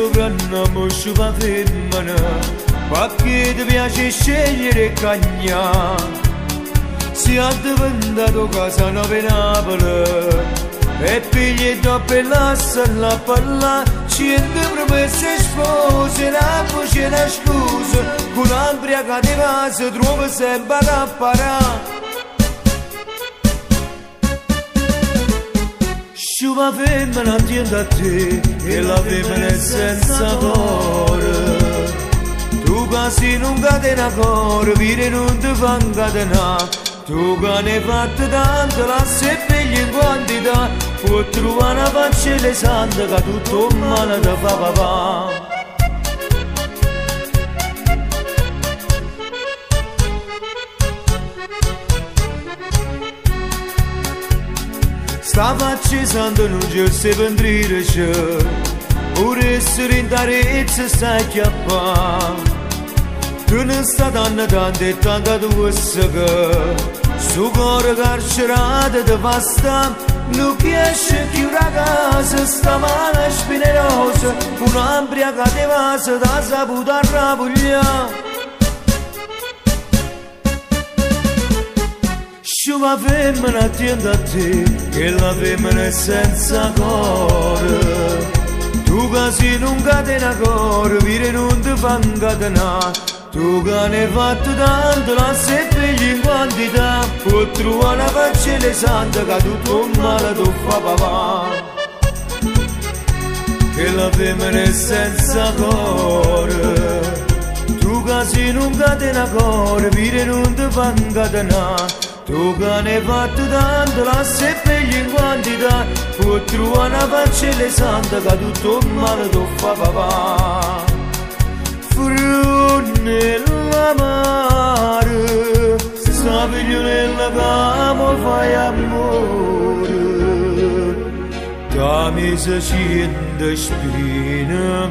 sovranno sciupa femmina, perché ti piace scegliere cagna. Si è diventato casa nuova Napoli, e pigli dopo l'assa la palla, cento promesse spose, la voce la scusa, con l'ambriaca di vaso trova sempre da parare. Sciupa femmina attenta a te, e la femmina è senza cuore. Tu casi non catena cuore, vire non ti fa incatenare. Tu che ne hai fatto tanto, la se figli in quantità, puoi trovare una faccia santa che tutto il male ti fa papà. Sta faccia santa non c'è se vendere c'è, pure essere in tarezza stai chiappando. Tu non sta tanto tanto e tanta tua che su cuore carcerato ti fa sta, non riesce più la casa, sta male spinerosa, un'ambriaca di vaso da saputa rapugliare. Sciupa femmina attenta a te, che la femmina è senza cuore. Tu che non catena cuore, vire non ti fa incatenare. Tu che ne hai fatto tanto, la se figli in quantità, puoi trovare una faccia santa che tutto il male ti fa papà. Che la femmina è senza cuore, tu che non catena cuore, vire non ti fa incatenare. Tu che ne hai fatto tanto, la se figli in quantità, puoi trovare una faccia santa che tutto il male ti fa papà. Nella mare, sta figlionella che mi fai amore, da mi si scende spina,